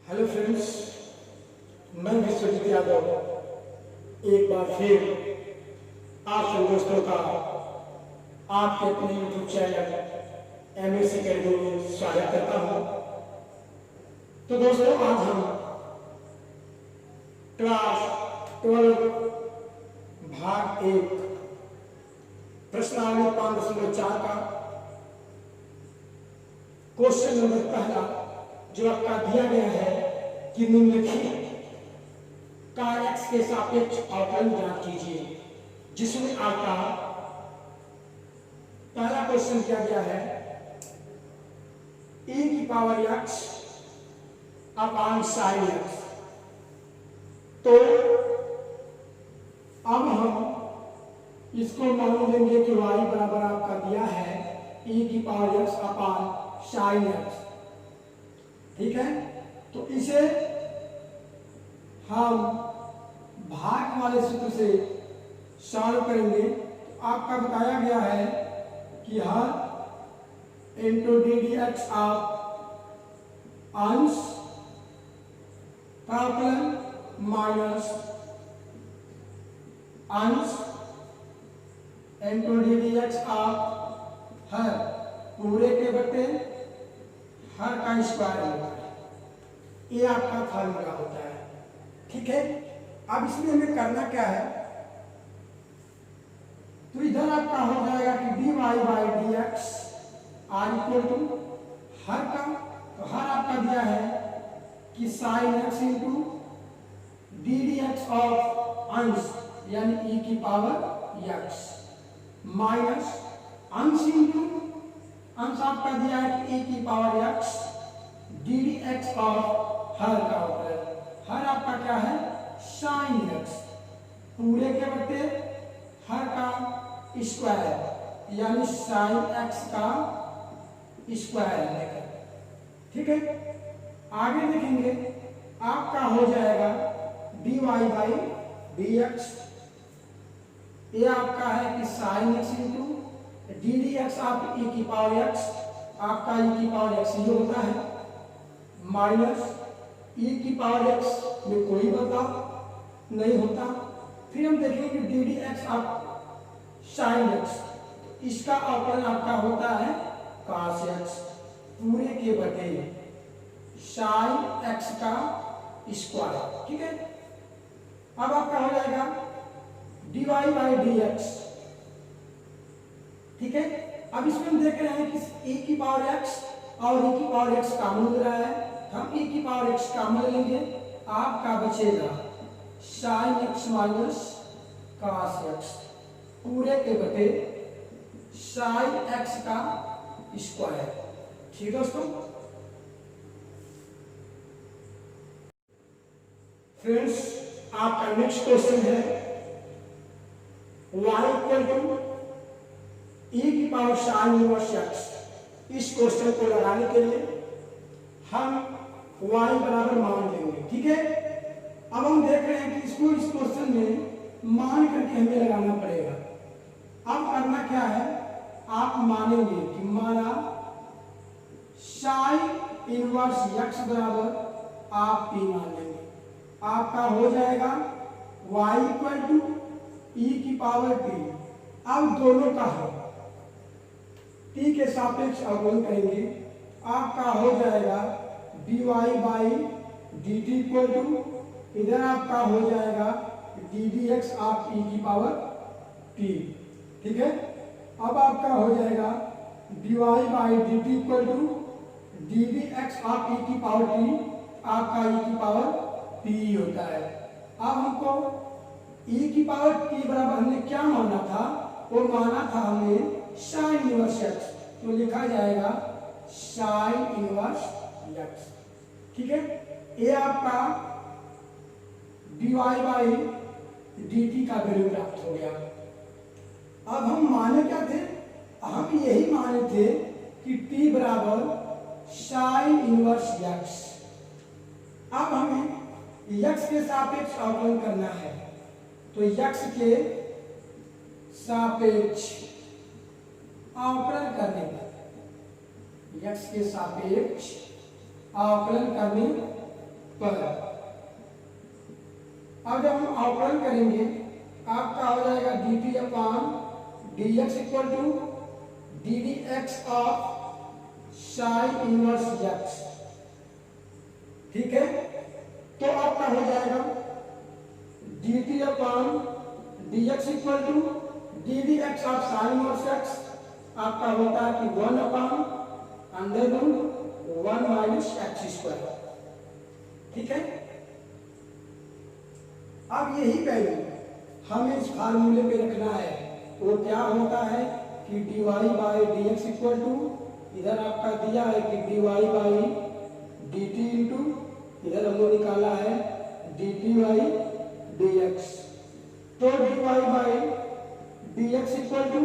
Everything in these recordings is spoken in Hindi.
हेलो फ्रेंड्स, मैं विश्वजीत यादव एक बार फिर आप सब दोस्तों का आपके अपने यूट्यूब चैनल एमएस अकेडमी में स्वागत करता हूं। तो दोस्तों, आज हम क्लास 12 भाग 1 प्रश्नावली 5.4 का क्वेश्चन नंबर पहला जो आपका दिया गया है कि निम्नलिखित का x के सापेक्ष अवकलन ज्ञात कीजिए, जिसमें आपका पहला क्वेश्चन क्या गया है e की पावर x अपान साइन x। तो अब हम इसको मान लेंगे कि y बराबर आपका दिया है e की पावर x अपान साइन x। ठीक है, तो इसे हम भाग वाले सूत्र से सॉल्व करेंगे। तो आपका बताया गया है कि हर into D D x of अंश का अवकलन माइनस अंश into D D x of हर पूरे के बटे हर का स्क्वायर होता है। ये आपका फार्मूला होता है। ठीक है, अब इसमें हमें करना क्या है, तो इधर आपका हो जाएगा कि dy by D x are equal to हर का, तो हर आपका दिया है कि sine x into D D x of अंश यानी e की पावर x माइनस अंश इंटू अंश आपका दिया है कि e की power x d D x of हर का अवकलन। हर आपका क्या है साइन x पूरे के बटे हर का स्क्वायर यानी साइन x का स्क्वायर लेकर। ठीक है, आगे देखेंगे आपका हो जाएगा dy बाई डी एक्स। ये आपका है कि sine x into D D x आप e की पावर x, आपका e की पावर x ये होता है माइनस e की पावर x में कोई बदलाव नहीं होता। फिर हम देखेंगे कि डी डी एक्स आप साइन x, इसका अवकलन आपका होता है cos x पूरे के बटे साइन x का स्क्वायर। ठीक है, अब आपका हो जाएगा dy बाई डी एक्स। ठीक है, अब इसमें हम देख रहे हैं कि e की पावर x और e की पावर x कॉमन ले रहा है, हम e की पावर x कॉमन लेंगे, आपका बचेगा sine x minus cos x पूरे के बटे साइन x का स्क्वायर। ठीक है दोस्तों, फ्रेंड्स आपका नेक्स्ट क्वेश्चन है y इक्वल टू e की पावर साइन इनवर्स x। इस क्वेश्चन को लगाने के लिए हम y बराबर मान लेंगे। ठीक है, अब हम देख रहे हैं कि इसको इस क्वेश्चन में मान करके हमें लगाना पड़ेगा। अब करना क्या है, आप मानेंगे कि माना साइन इनवर्स x बराबर आप p मान लेंगे। आपका हो जाएगा y इक्वल टू e की पावर t। अब दोनों का है t के सापेक्ष अवकलन करेंगे, आपका हो जाएगा dy by D t equal to इधर आपका हो जाएगा डी डी एक्स आप e की पावर t। ठीक है, अब आपका हो जाएगा dy by D t equal to d D x आप e की पावर t, आपका e की पावर t होता है। अब हमको e की पावर t बराबर हमने क्या माना था, वो माना था हमने साइन इनवर्स x, तो लिखा जाएगा साइन इनवर्स x। ठीक है, ये आपका dy बाई डी टी का वैल्यू प्राप्त हो गया। अब हम माने क्या थे, हम यही माने थे कि t बराबर साइन इनवर्स x। अब हमें x के सापेक्ष अवकलन करना है, तो x के सापेक्ष अवकलन करने पर x के सापेक्ष अवकलन करने पर। अब जब हम अवकलन करेंगे आपका हो जाएगा d T upon D x equal to d D x of sine inverse x. ठीक है, तो आपका हो जाएगा d T upon D x equal to d D x of sine inverse x आपका होता है कि 1 upon under root 1 minus x square. ठीक है, अब यही वैल्यू हमें इस फार्मूले पे रखना है। वो क्या होता है कि dy by D x equal to, इधर आपका दिया है कि dy by D T into, इधर हमने निकाला है D T by D X. तो dy by D x equal to,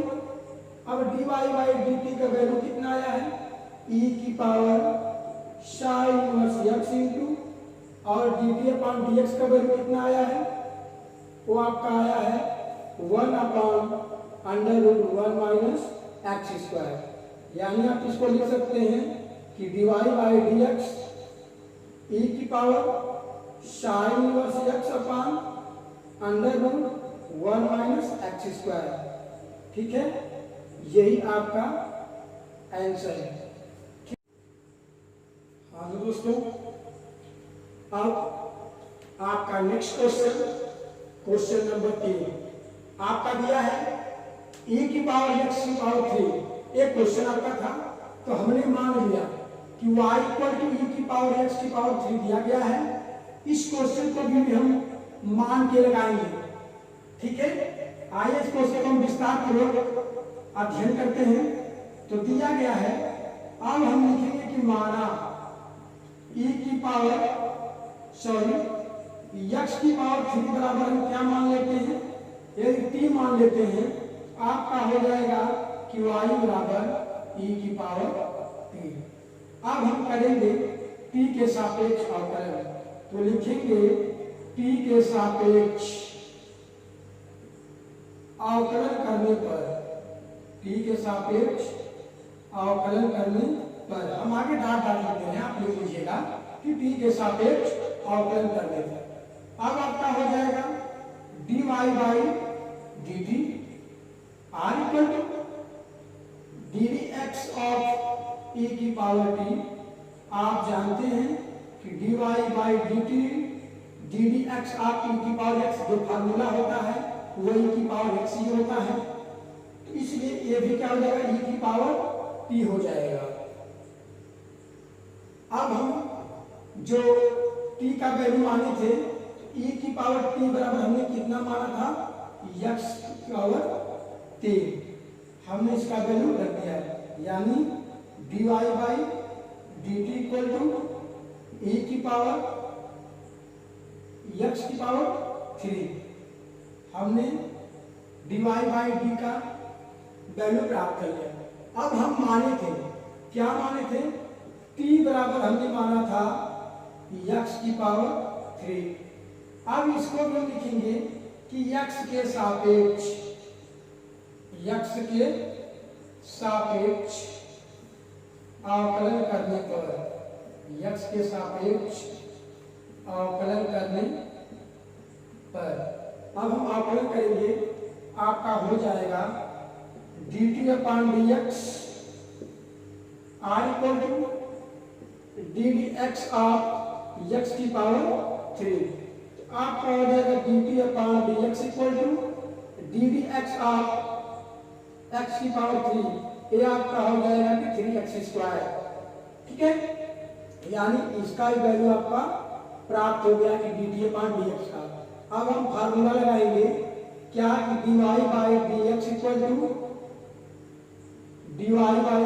अब dy बाई डी टी का वैल्यू कितना आया है e की power sine inverse X into, और D T upon D x का वैल्यू कितना आया है, वो आपका आया है 1 upon under root 1 minus x square. यानी आप इसको लिख सकते हैं कि dy by D x e की power sine inverse x upon under root 1 minus x square. ठीक है, यही आपका आंसर है। हाँ तो दोस्तों, अब आपका नेक्स्ट क्वेश्चन नंबर 3 आपका दिया है e की पावर x की पावर 3। एक क्वेश्चन आपका था, तो हमने मान लिया कि y इक्वल टू e की पावर x की पावर 3 दिया गया है। इस क्वेश्चन को भी हम मान के लगाएंगे। ठीक है, आइए इस क्वेश्चन को हम विस्तार पूर्वक अध्ययन करते हैं। तो दिया गया है, अब हम लिखेंगे कि माना e की पावर x की पावर 3 बराबर हम क्या मान लेते हैं, यदि t मान लेते हैं, आपका हो जाएगा कि y बराबर e की पावर 3। अब हम करेंगे t के सापेक्ष अवकलन। तो लिखेंगे t के सापेक्ष अवकलन करने पर, t के सापेक्ष अवकलन करने पर, हम आगे डाल देते हैं, आप लोग लीजिएगा कि t के सापेक्ष अवकलन करने पर। अब आपका हो जाएगा dy by dt r equal to d D x of e की पावर t। आप जानते हैं कि dy by dt d D x of e की पावर x जो फार्मूला होता है वो e की पावर x ही होता है। तो इसलिए ये भी क्या हो जाएगा, e की पावर t हो जाएगा। अब हम जो t का वैल्यू माने थे, e की पावर t बराबर हमने कितना माना था, x की पावर 3। हमने इसका वैल्यू रख दिया है, यानी dy by D t equal to e की पावर x की पावर 3। हमने dy बाई डी का वैल्यू प्राप्त कर लिया। अब हम माने थे, क्या माने थे, t बराबर हमने माना था x की पावर 3। अब इसको भी लिखेंगे कि x के सापेक्ष अवकलन करने पर, x के सापेक्ष अवकलन करने पर, अब हम अवकलन करेंगे, आपका हो जाएगा d T upon D x are equal to d D x of x की पावर 3। आपका हो जाएगा d T upon D x equal to d D x of x की पावर 3। ये आपका हो जाएगा कि 3x स्क्वायर। ठीक है, यानी इसका ही वैल्यू आपका प्राप्त हो गया कि d T upon D x का। अब हम फार्मूला लगाएंगे क्या कि dy by D x equal to dy by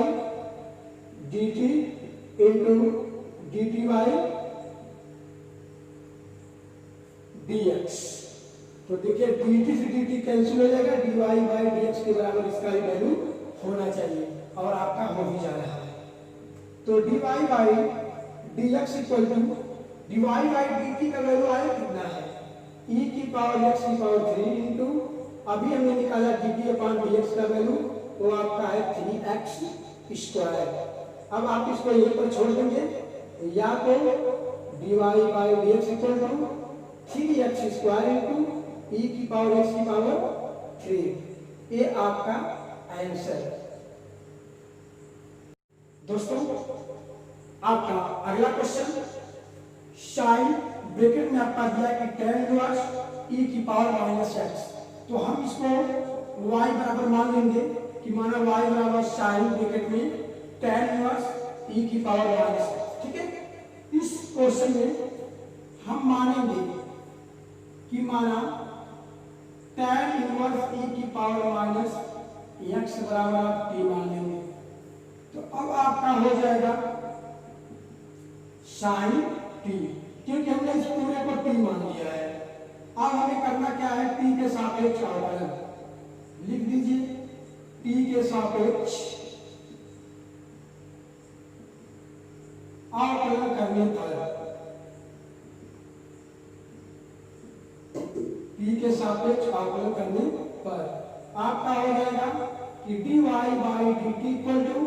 D T into d T by dx। तो देखिए dt से dt कैंसिल हो जाएगा, dy बाई dx के बराबर इसका ही वैल्यू होना चाहिए, और आपका हो भी जा रहा है। तो dy by dx equal to dy by dt का वैल्यू आया कितना है, e की पावर x की पावर 3 इंटू, अभी हमने निकाला dt अपॉन dx का वैल्यू, वो आपका है 3x स्क्वायर। अब आप इसको यहीं पर छोड़ देंगे, या तो dy by dx equal to 3x square into e की पावर x की पावर 3। ये आपका आंसर। दोस्तों आपका अगला क्वेश्चन, साइन ब्रैकेट में आपका दिया कि tan इनवर्स e की पावर माइनस x, तो हम इसको y बराबर मान लेंगे कि माना y बराबर साइन ब्रैकेट में tan इनवर्स e की पावर माइनस x। ठीक है, इस क्वेश्चन में हम मानेंगे कि माना tan इनवर्स e की पावर माइनस x बराबर आप t मान लेंगे। तो अब आपका हो जाएगा साइन t, क्योंकि हमने इस पूरे को t मान लिया है। अब हमें करना क्या है, t के सापेक्ष अवकलन लिख दीजिए। t के सापेक्ष अवकलन करने पर t के सापेक्ष अवकलन करने पर आपका हो जाएगा कि dy by dt equal to,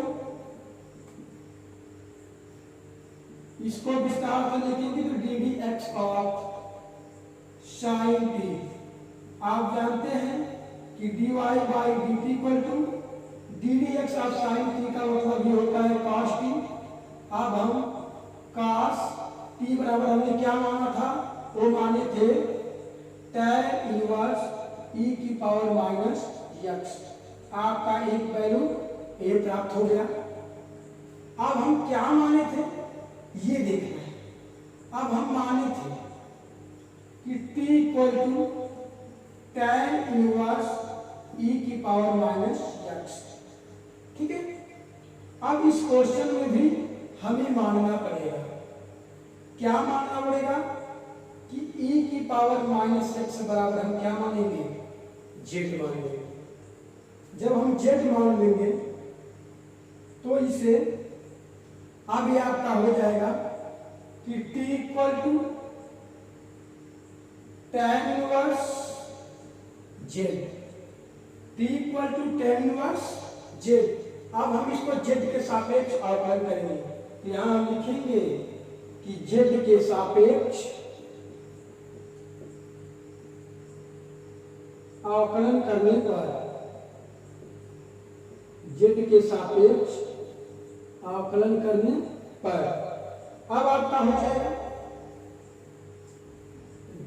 इसको विस्तार से लिखेंगे तो d D x of sine t. आप जानते हैं कि d y by D t equal to d D x of sine t का मतलब ये होता है कॉस टी। अब हम कॉस टी बराबर हमने क्या माना था, वो माने थे tan इनवर्स e की पावर माइनस x। आपका एक वैल्यू ए प्राप्त हो गया। अब हम क्या माने थे ये देखना है। अब हम माने थे कि t equal to tan inverse e की पावर माइनस x। ठीक है, अब इस क्वेश्चन में भी हमें मानना पड़ेगा, क्या मानना पड़ेगा कि e की पावर माइनस x बराबर हम क्या मानेंगे, z मानेंगे। जब हम z मान लेंगे तो इसे अब ये आपका हो जाएगा कि t equal to tan inverse z, t equal to tan inverse z। अब हम इसको z के सापेक्ष अवकलन करेंगे, तो यहां हम लिखेंगे कि z के सापेक्ष अवकलन करने पर, z के सापेक्ष अवकलन करने पर अब आपका हो जाएगा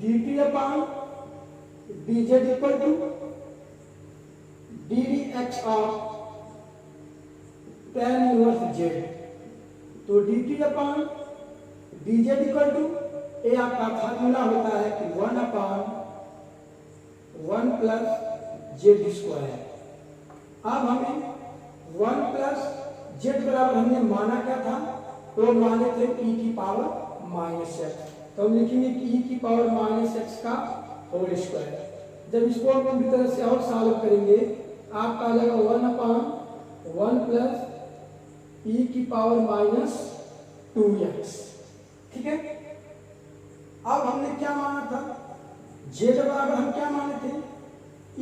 dt upon dz equal to d D x of tan inverse z। तो dt upon dz equal to, ये आपका फार्मूला होता है कि 1 अपान 1 प्लस जेड स्क्वायर। अब हमें 1 प्लस जेड बराबर हमने माना क्या था, तो माने थे e की पावर माइनस एक्स। तो हम लिखेंगे कि e की पावर माइनस एक्स का होल स्क्वायर। जब इसको हम पूरी तरह से और सॉल्व करेंगे आपका आ जाएगा 1 अपान 1 प्लस e की पावर माइनस 2x। ठीक है, अब हमने क्या माना था, z बराबर हम क्या माने थे,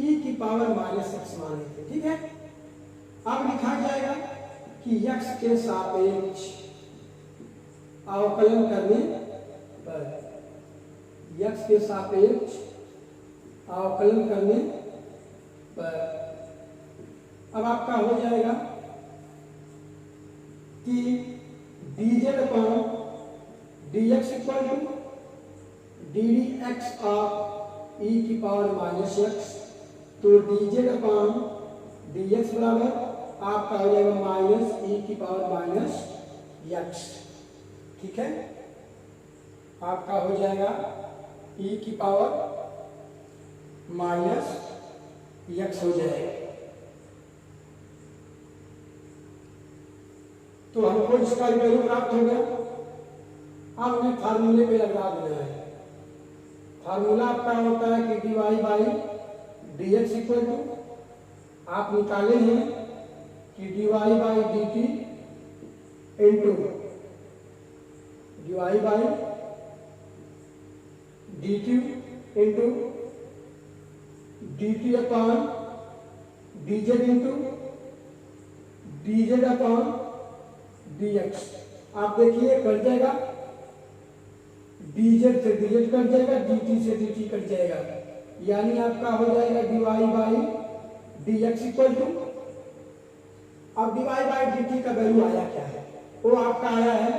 e की पावर माइनस एक्स माने थे। ठीक है, अब लिखा जाएगा कि x के सापेक्ष अवकलन करने पर, x के सापेक्ष अवकलन करने पर अब आपका हो जाएगा कि dz upon dx equal to d D x of e की पावर माइनस x। तो dz अपॉन dx बराबर आपका हो जाएगा माइनस e की पावर माइनस x। ठीक है, आपका हो जाएगा e की पावर माइनस x हो जाएगा। तो हमको इसका वैल्यू प्राप्त हो गया। अब हमें फार्मूले पे लगा देना है। फार्मूला आपका होता है कि dy by dx equal to, आप निकाले हैं कि dy by dt into dy by dt into dt upon dz into dz upon dx। आप देखिए कट जाएगा, dz से dz कट जाएगा, dt से dt कट जाएगा, यानी आपका हो जाएगा dy by dx equal to, अब dy बाई dt का वैल्यू आया क्या है, वो आपका आया है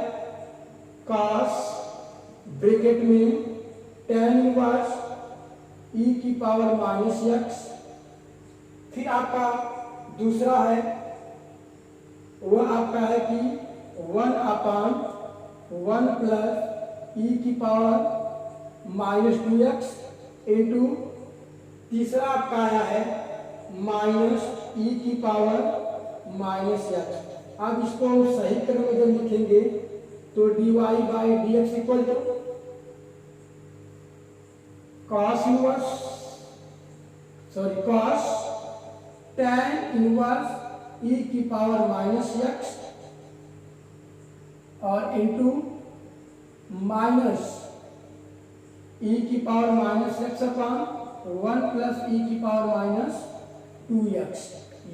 cos ब्रैकेट में tan इनवर्स e की पावर माइनस x, फिर आपका दूसरा है वह आपका है कि 1/1 प्लस e की पावर माइनस 2x इंटू, तीसरा आपका आया है माइनस e की पावर माइनस x। अब इसको हम सही क्रम में जब लिखेंगे तो dy by dx equal to cos tan inverse e की पावर माइनस x और इंटू माइनस e की power minus x upon 1 plus e की पावर माइनस 2x,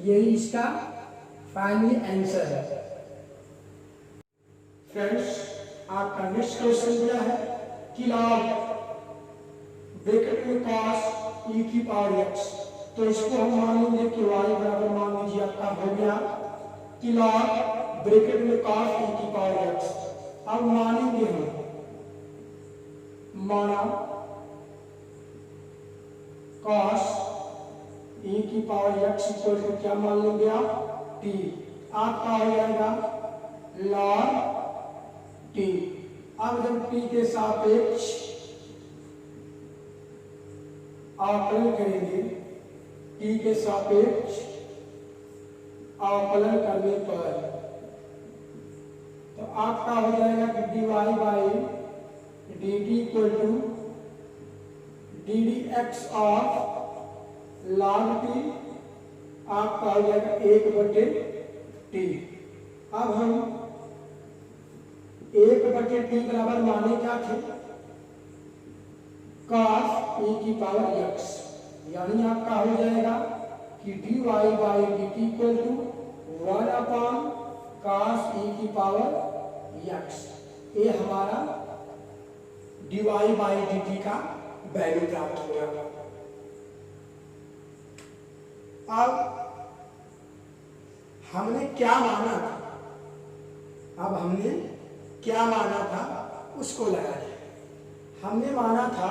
यही इसका फाइनली आंसर है। फ्रेंड्स, आपका नेक्स्ट क्वेश्चन दिया है कि लॉग ब्रैकेट में cos e की पावर x, तो इसको हम मान लेंगे कि y बराबर मान लीजिए आपका हो गया कि लॉग ब्रैकेट में cos e की पावर x। अब मानेंगे हम, माना cos e की पावर x इक्वल टू क्या मान लेंगे आप, t, आपका हो जाएगा log t। अब जब t के सापेक्ष अवकलन करेंगे, t के सापेक्ष अवकलन करने पर तो आपका हो जाएगा कि dy by dt equal to ddx of log t, आपका हो जाएगा 1/t। अब हम 1/t बराबर माने क्या थे, cos e की पावर x, यानी आपका हो जाएगा कि dy by dt equal to 1 cos e की पावर x। ये हमारा dy बाई dt का वैल्यू प्राप्त हो गया। अब हमने क्या माना था, अब हमने क्या माना था उसको लगाया। हमने माना था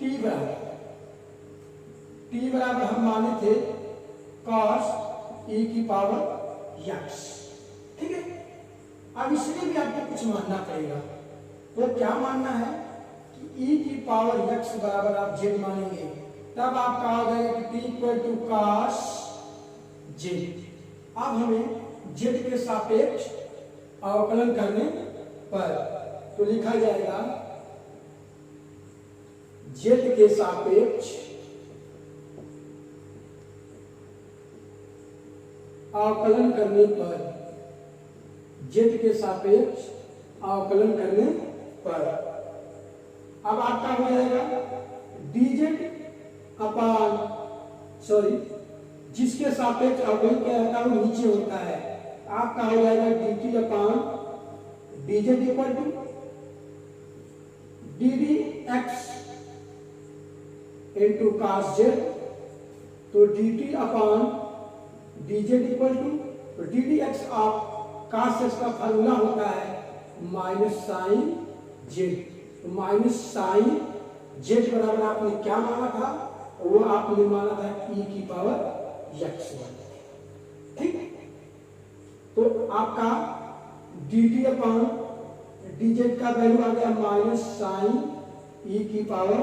t बराबर हम माने थे cos e की पावर x, ठीक है। अब इसलिए भी आपको कुछ मानना पड़ेगा, वो क्या मानना है कि e की पावर x बराबर आप z मानेंगे, तब आपका हो जाएगा कि t equal to cos z। अब हमें z के सापेक्ष अवकलन करने पर तो लिखा जाएगा z के सापेक्ष अवकलन करने पर, z के सापेक्ष अवकलन करने पर अब आपका हो जाएगा dz अपान, सॉरी, जिसके सापेक्ष अवकलन क्या होता है वो नीचे होता है, आपका हो जाएगा dt upon dz equal to ddx into cos z, तो dt upon dz equal to ddx of cos z का फार्मूला होता है माइनस साइन z, तो माइनस साइन z बराबर आपने क्या माना था, वो आपने माना था e की पावर x, ठीक। तो आपका dt अपान dz का वैल्यू आ गया माइनस साइन e की पावर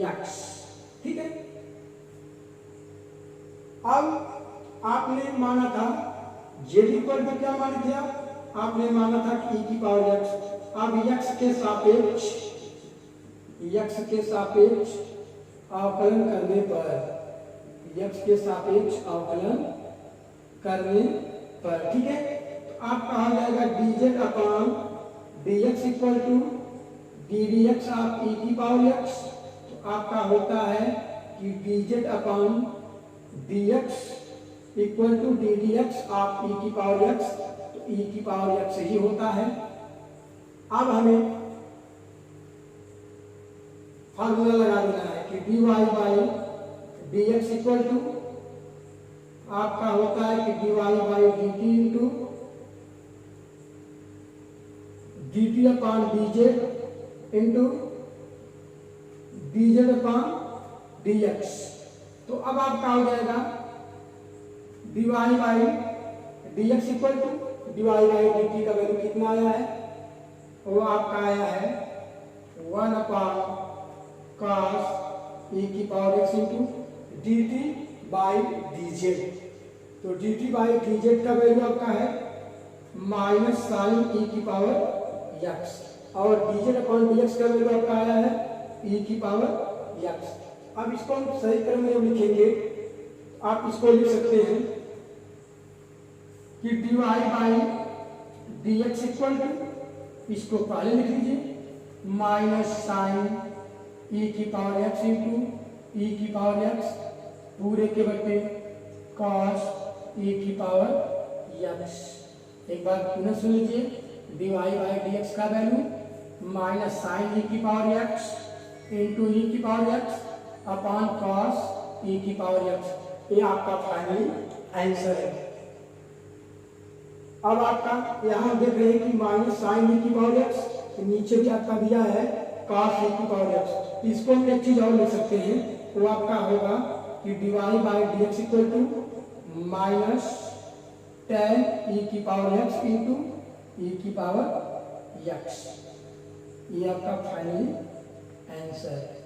x, ठीक है। अब आपने माना था z इक्वल टू क्या माने थे आपने माना था कि e की पावर x। अब x के सापेक्ष अवकलन करने पर, x के सापेक्ष अवकलन करने पर, ठीक है। तो आपका हो जाएगा dz upon dx equal to ddx of e की पावर x, तो आपका होता है कि dz upon dx equal to ddx of e की पावर x, तो e की पावर x ही होता है। अब हमें फार्मूला लगा देना है कि dy by dx equal to आपका होता है कि dy by dt into dt upon dz into dz upon dx। तो अब आपका हो जाएगा dy by dx equal to dy by dt का वैल्यू कितना आया है, वो आपका आया है 1 अपॉन cos e की power x into dt by dz। तो dt बाई dz का वैल्यू आपका है माइनस साइन e की पावर x और dz अपॉन dx का वैल्यू आपका आया है e की पावर x। अब इसको हम सही क्रम में लिखेंगे, आप इसको लिख सकते हैं कि dy by dx equal to, इसको पहले लिख लीजिए माइनस साइन e की पावर x इंटू e की पावर x पूरे के बटे cos e की पावर x। एक बार पुनः सुन लीजिए, dy बाई dx का वैल्यू माइनस साइन e की पावर x इंटू e की power x upon cos e की पावर x। ये आपका फाइनल आंसर है। अब आपका यहाँ देख रहे हैं कि माइनस साइन e की पावर x, नीचे भी आपका दिया है cos e की पावर x। इसको हम एक चीज और लिख सकते हैं, वो आपका होगा कि dy by dx equal to minus tan e की पावर x इंटू e की पावर x। ये आपका फाइनल आंसर है।